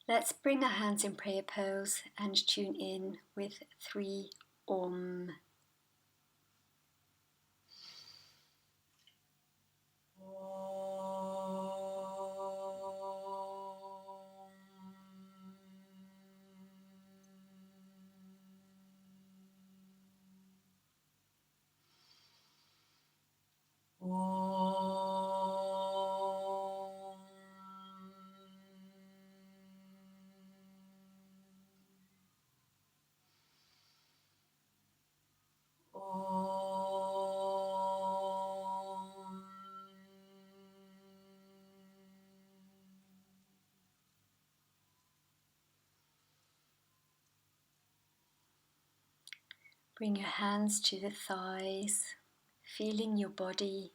Let's bring our hands in prayer pose and tune in with 3 Om. Bring your hands to the thighs, feeling your body,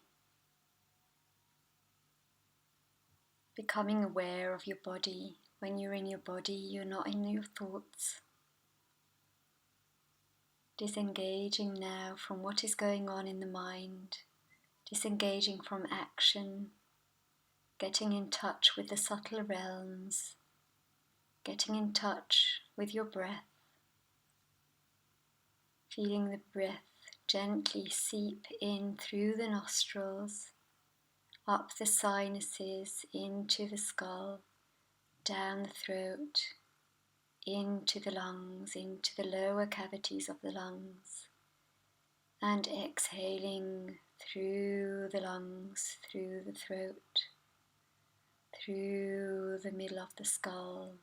becoming aware of your body. When you're in your body, you're not in your thoughts. Disengaging now from what is going on in the mind, disengaging from action, getting in touch with the subtle realms, getting in touch with your breath, feeling the breath gently seep in through the nostrils, up the sinuses, into the skull, down the throat, into the lungs, into the lower cavities of the lungs, and exhaling through the lungs, through the throat, through the middle of the skull,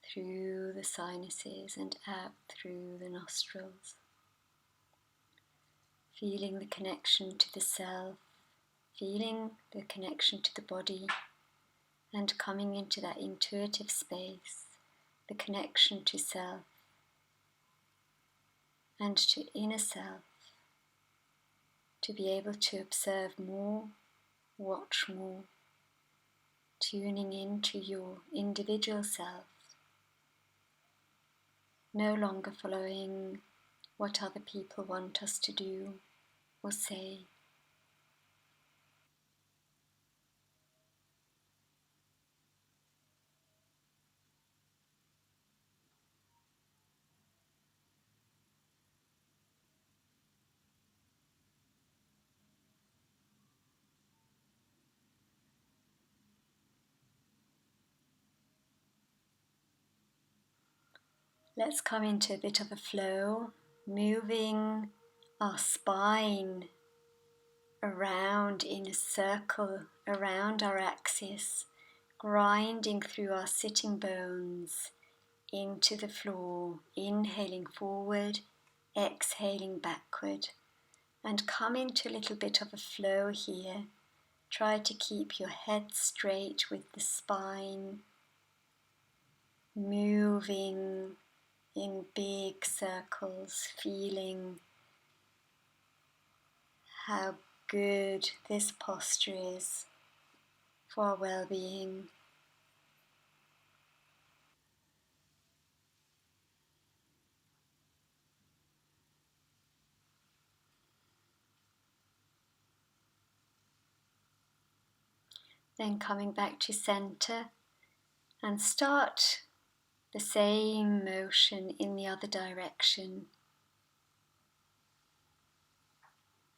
through the sinuses and out through the nostrils. Feeling the connection to the self, feeling the connection to the body, and coming into that intuitive space, the connection to self and to inner self, to be able to observe more, watch more, tuning into your individual self, no longer following what other people want us to do or say. Let's come into a bit of a flow, moving our spine around in a circle around our axis, grinding through our sitting bones into the floor, inhaling forward, exhaling backward, and come into a little bit of a flow here. Try to keep your head straight with the spine, moving in big circles, feeling how good this posture is for our well-being. Then coming back to center and start the same motion in the other direction.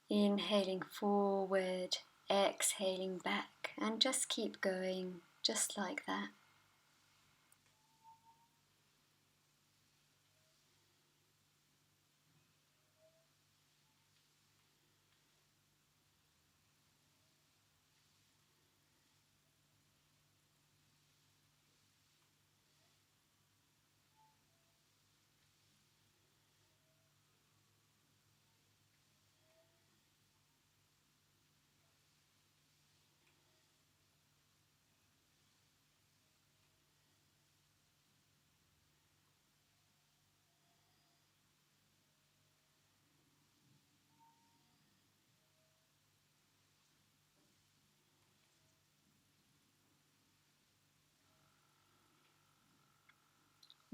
Inhaling forward, exhaling back, and just keep going, just like that.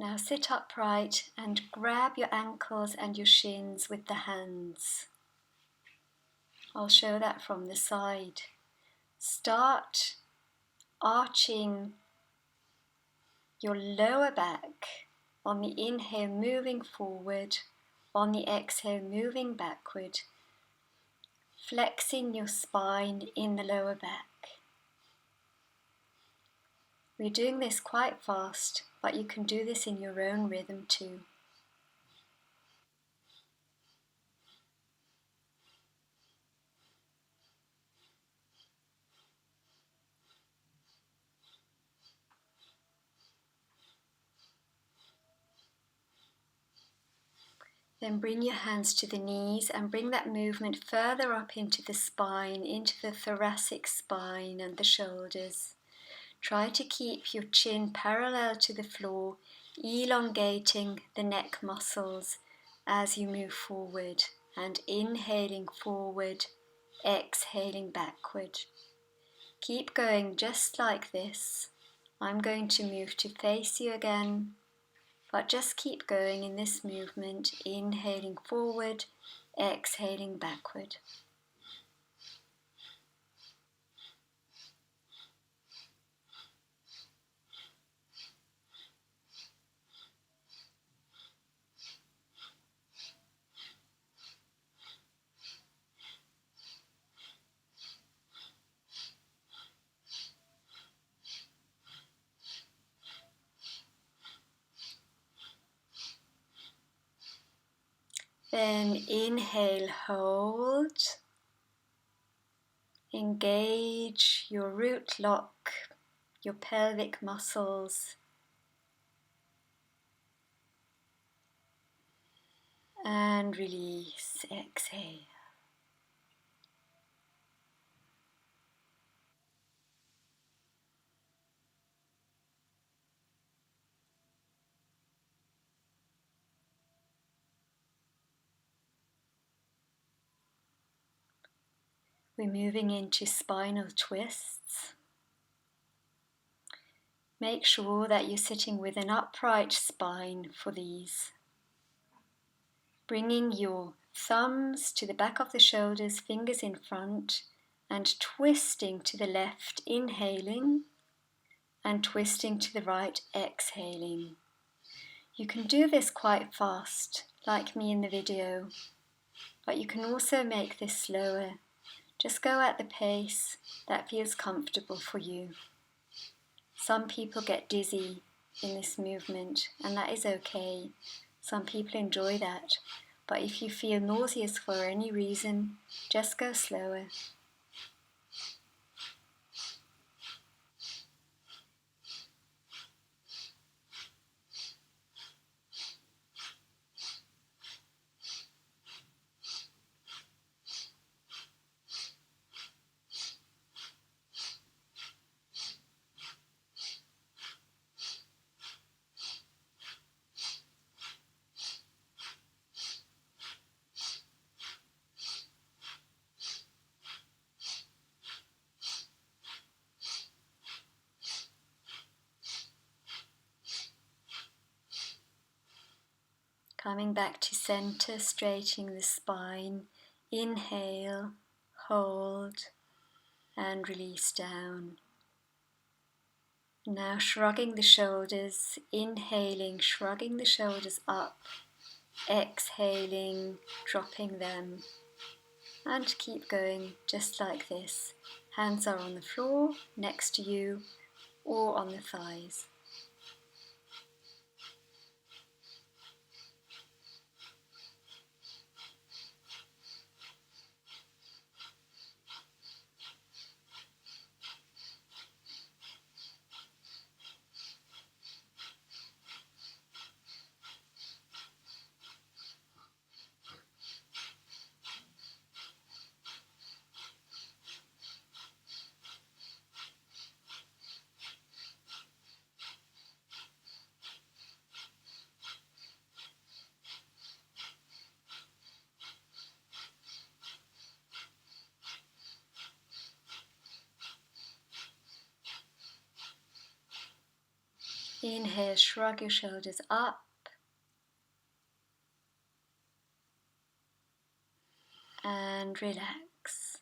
Now sit upright and grab your ankles and your shins with the hands. I'll show that from the side. Start arching your lower back. On the inhale, moving forward. On the exhale, moving backward. Flexing your spine in the lower back. We're doing this quite fast, but you can do this in your own rhythm too. Then bring your hands to the knees and bring that movement further up into the spine, into the thoracic spine and the shoulders. Try to keep your chin parallel to the floor, elongating the neck muscles as you move forward and inhaling forward, exhaling backward. Keep going just like this. I'm going to move to face you again. But just keep going in this movement, inhaling forward, exhaling backward. Then inhale, hold. Engage your root lock, your pelvic muscles. And release, exhale. We're moving into spinal twists. Make sure that you're sitting with an upright spine for these. Bringing your thumbs to the back of the shoulders, fingers in front, and twisting to the left, inhaling, and twisting to the right, exhaling. You can do this quite fast, like me in the video, but you can also make this slower. Just go at the pace that feels comfortable for you. Some people get dizzy in this movement, and that is okay. Some people enjoy that. But if you feel nauseous for any reason, just go slower. Coming back to center, straightening the spine. Inhale, hold, and release down. Now shrugging the shoulders, inhaling, shrugging the shoulders up, exhaling, dropping them, and keep going just like this. Hands are on the floor next to you or on the thighs. Inhale, shrug your shoulders up and relax.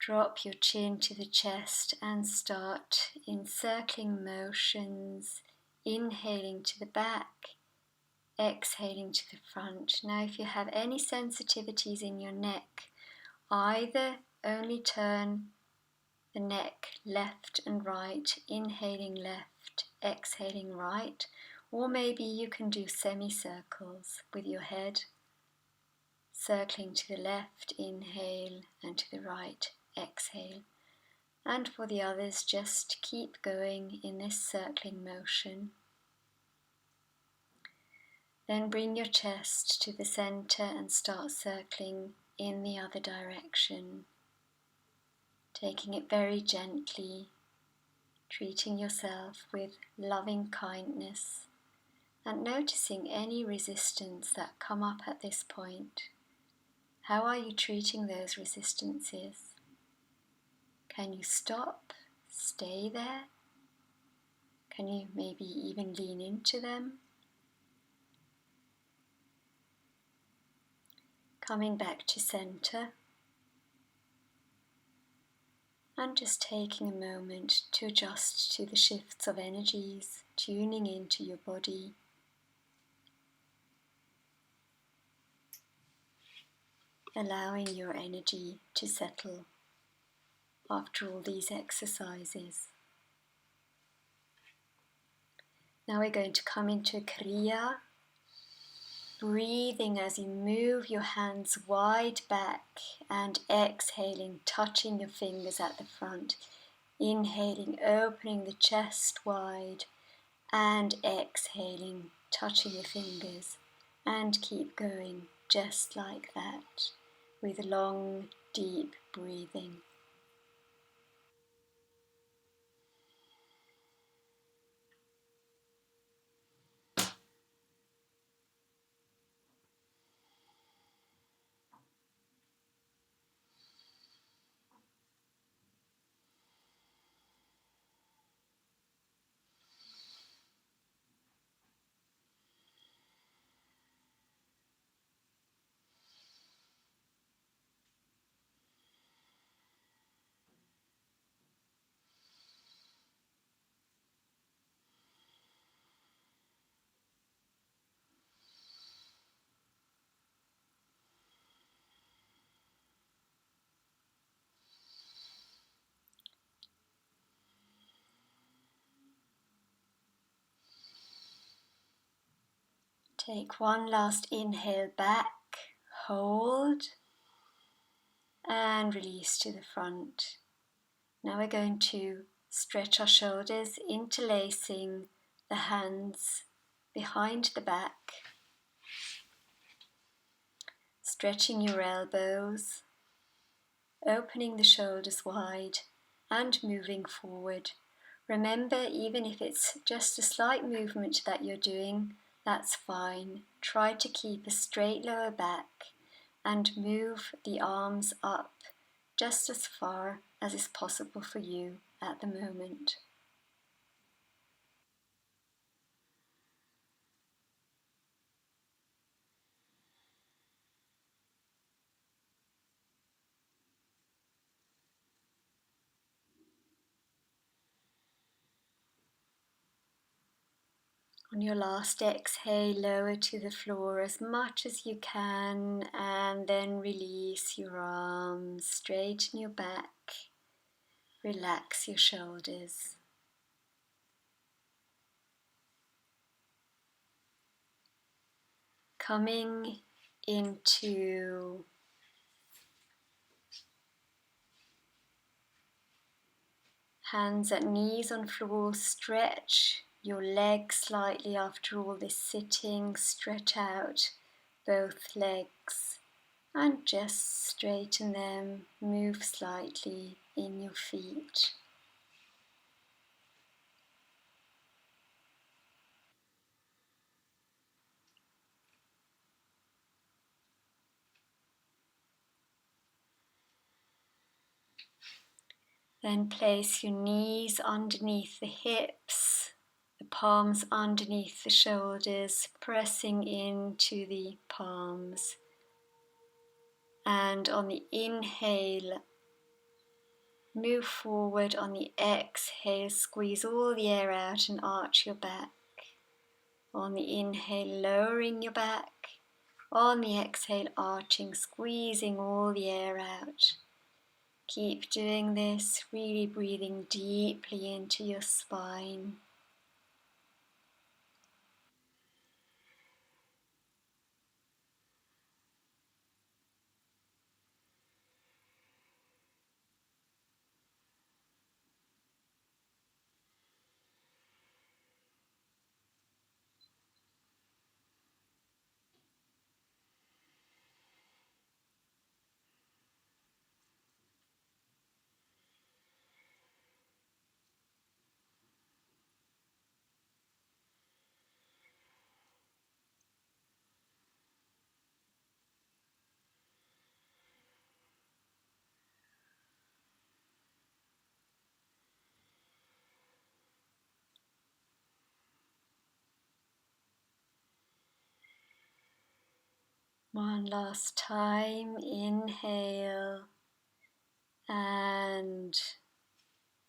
Drop your chin to the chest and start encircling motions, inhaling to the back, exhaling to the front. Now if you have any sensitivities in your neck, either only turn the neck left and right, inhaling left, exhaling right, or maybe you can do semicircles with your head, circling to the left, inhale, and to the right, exhale. And for the others, just keep going in this circling motion. Then bring your chest to the center and start circling in the other direction, taking it very gently, treating yourself with loving kindness and noticing any resistance that come up at this point. How are you treating those resistances? Can you stop, stay there? Can you maybe even lean into them? Coming back to center and just taking a moment to adjust to the shifts of energies, tuning into your body. Allowing your energy to settle after all these exercises. Now we're going to come into Kriya, breathing as you move your hands wide back and exhaling, touching your fingers at the front. Inhaling, opening the chest wide and exhaling, touching your fingers, and keep going just like that with long, deep breathing. Take one last inhale back, hold, and release to the front. Now we're going to stretch our shoulders, interlacing the hands behind the back, stretching your elbows, opening the shoulders wide and moving forward. Remember, even if it's just a slight movement that you're doing, that's fine. Try to keep a straight lower back and move the arms up just as far as is possible for you at the moment. On your last exhale, lower to the floor as much as you can and then release your arms, straighten your back, relax your shoulders. Coming into hands at knees on floor, stretch your legs slightly after all this sitting, stretch out both legs and just straighten them, move slightly in your feet. Then place your knees underneath the hips, the palms underneath the shoulders, pressing into the palms. And on the inhale, Move forward on the exhale, squeeze all the air out and arch your back. On the inhale, lowering your back. On the exhale, arching, squeezing all the air out. Keep doing this, really breathing deeply into your spine. One last time, inhale and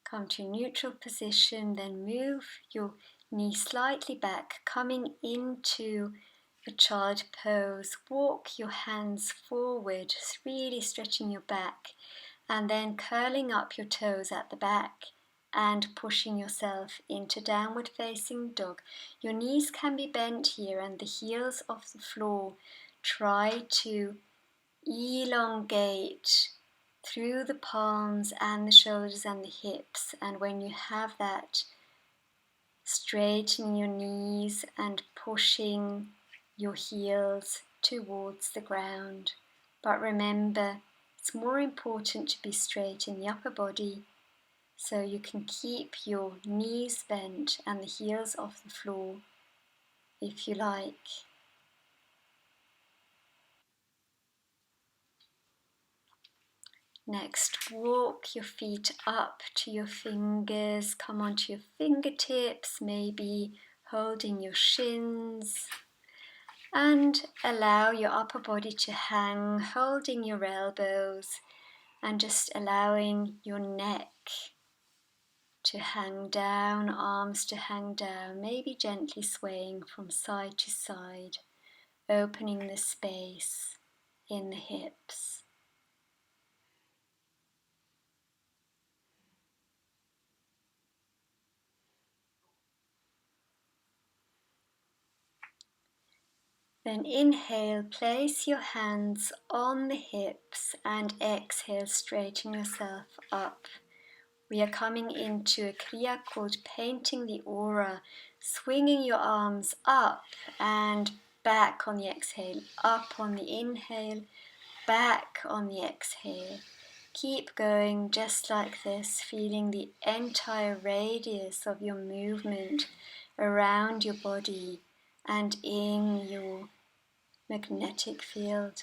come to neutral position, then move your knee slightly back, coming into a child pose. Walk your hands forward, really stretching your back, and then curling up your toes at the back and pushing yourself into downward facing dog. Your knees can be bent here and the heels of the floor. Try to elongate through the palms and the shoulders and the hips, and when you have that, straighten your knees and pushing your heels towards the ground. But remember, it's more important to be straight in the upper body, so you can keep your knees bent and the heels off the floor if you like. Next, walk your feet up to your fingers, come onto your fingertips, maybe holding your shins, and allow your upper body to hang, holding your elbows, and just allowing your neck to hang down, arms to hang down, maybe gently swaying from side to side, opening the space in the hips. Then inhale, place your hands on the hips and exhale, straighten yourself up. We are coming into a Kriya called painting the aura, swinging your arms up and back on the exhale, up on the inhale, back on the exhale. Keep going just like this, feeling the entire radius of your movement around your body and in your magnetic field.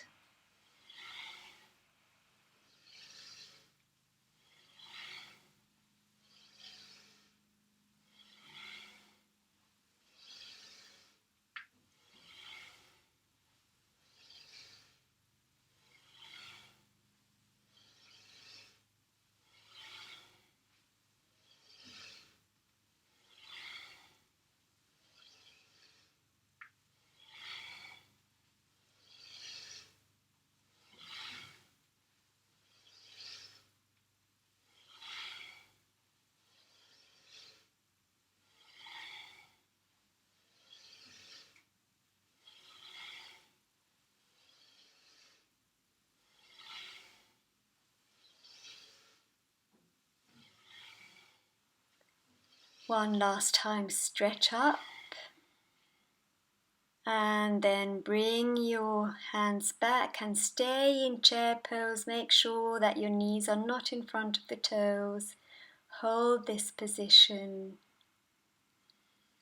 One last time, stretch up and then bring your hands back and stay in chair pose. Make sure that your knees are not in front of the toes. Hold this position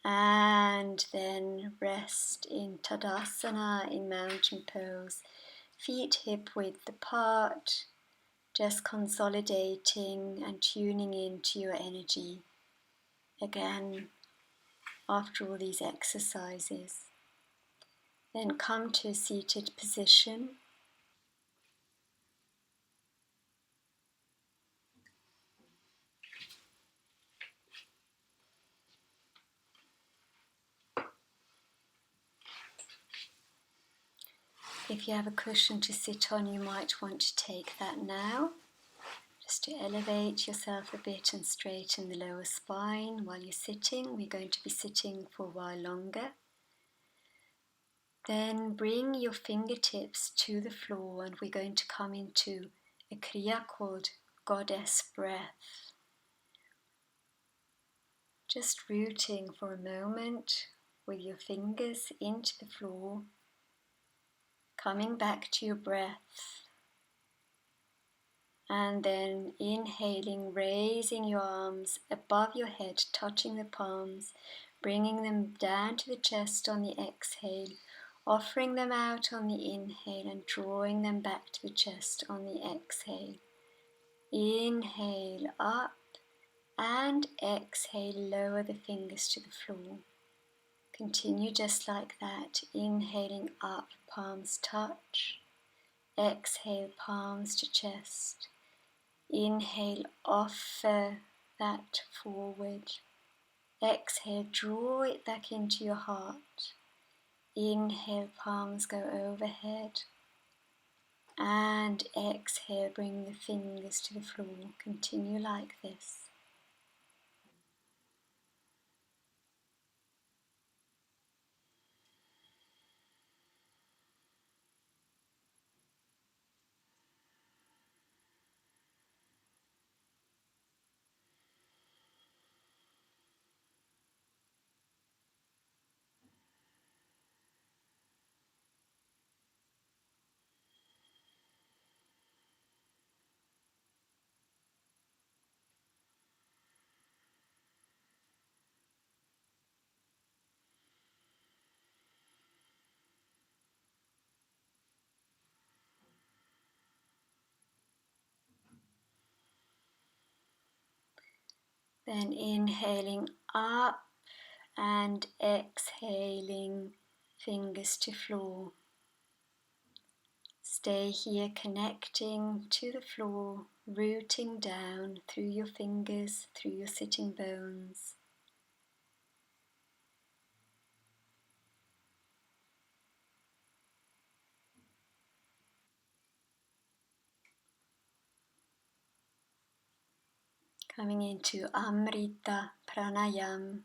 and then rest in Tadasana, in mountain pose. Feet hip width apart, just consolidating and tuning into your energy. Again, after all these exercises. Then come to a seated position. If you have a cushion to sit on, you might want to take that now, just to elevate yourself a bit and straighten the lower spine while you're sitting. We're going to be sitting for a while longer. Then bring your fingertips to the floor and we're going to come into a Kriya called Goddess Breath. Just rooting for a moment with your fingers into the floor, coming back to your breath, and then inhaling, raising your arms above your head, touching the palms, bringing them down to the chest on the exhale, offering them out on the inhale and drawing them back to the chest on the exhale. Inhale up and exhale, lower the fingers to the floor. Continue just like that, inhaling up, palms touch. Exhale, palms to chest. Inhale, offer that forward. Exhale, draw it back into your heart. Inhale, palms go overhead. And exhale, bring the fingers to the floor. Continue like this. Then inhaling up and exhaling, fingers to floor. Stay here connecting to the floor, rooting down through your fingers, through your sitting bones. Coming into Amrita Pranayam,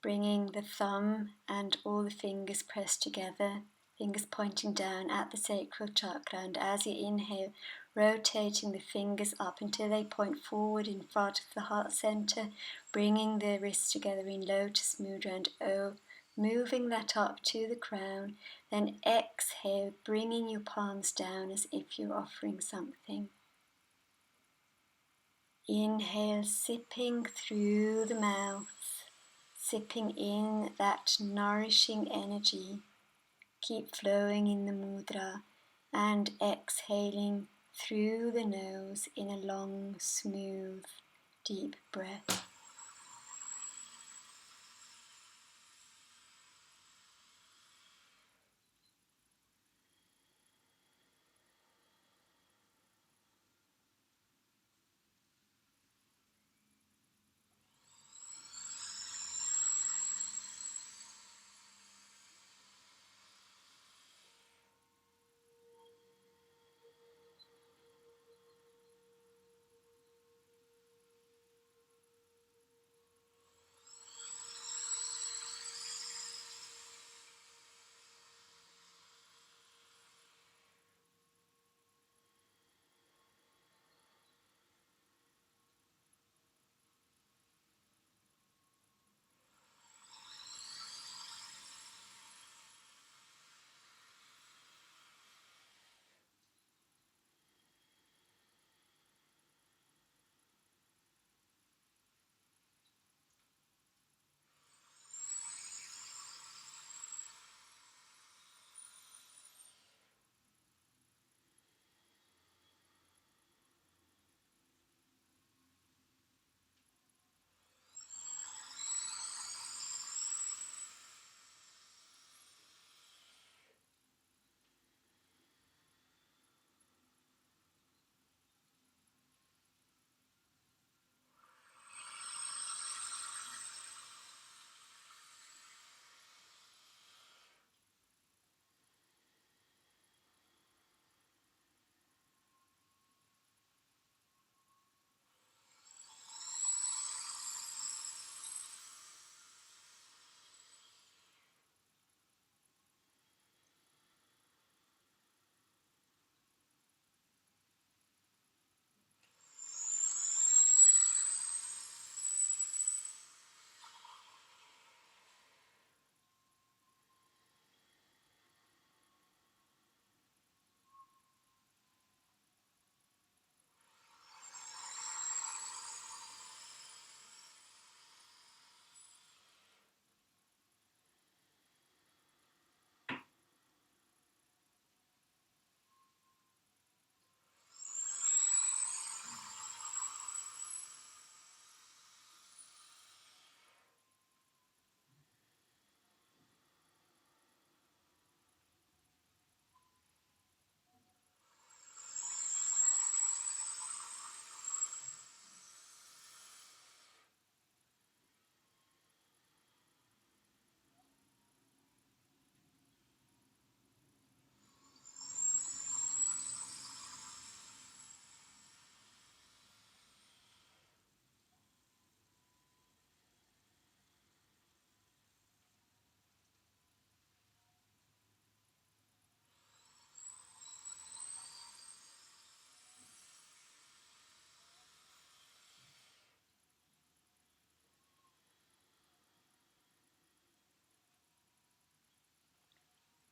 bringing the thumb and all the fingers pressed together, fingers pointing down at the sacral chakra, and as you inhale, rotating the fingers up until they point forward in front of the heart center, bringing the wrists together in lotus mudra and moving that up to the crown. Then exhale, bringing your palms down as if you're offering something. Inhale, sipping through the mouth, sipping in that nourishing energy. Keep flowing in the mudra and exhaling through the nose in a long, smooth, deep breath.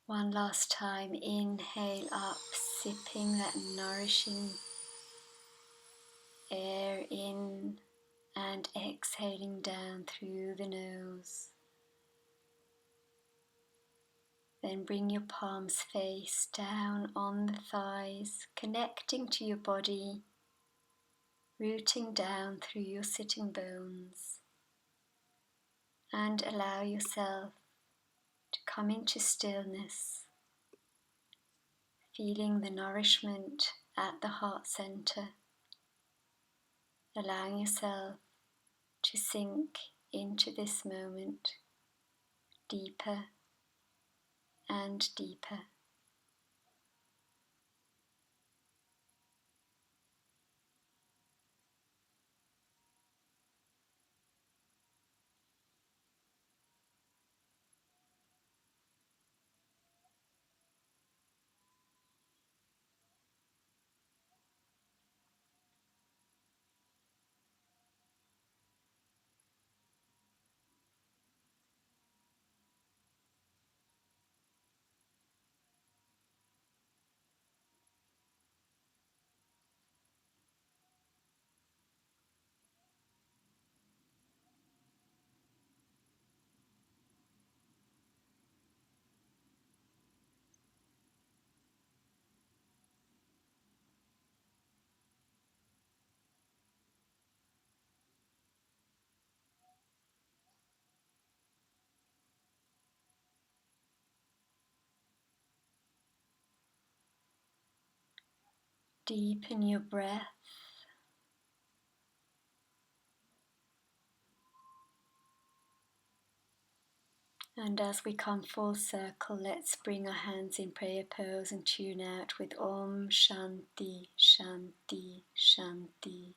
One last time, inhale up, sipping that nourishing air in and exhaling down through the nose. Then bring your palms face down on the thighs, connecting to your body, rooting down through your sitting bones, and allow yourself to come into stillness, feeling the nourishment at the heart center, allowing yourself to sink into this moment deeper and deeper. Deepen your breath. And as we come full circle, let's bring our hands in prayer pose and tune out with Om Shanti, Shanti, Shanti.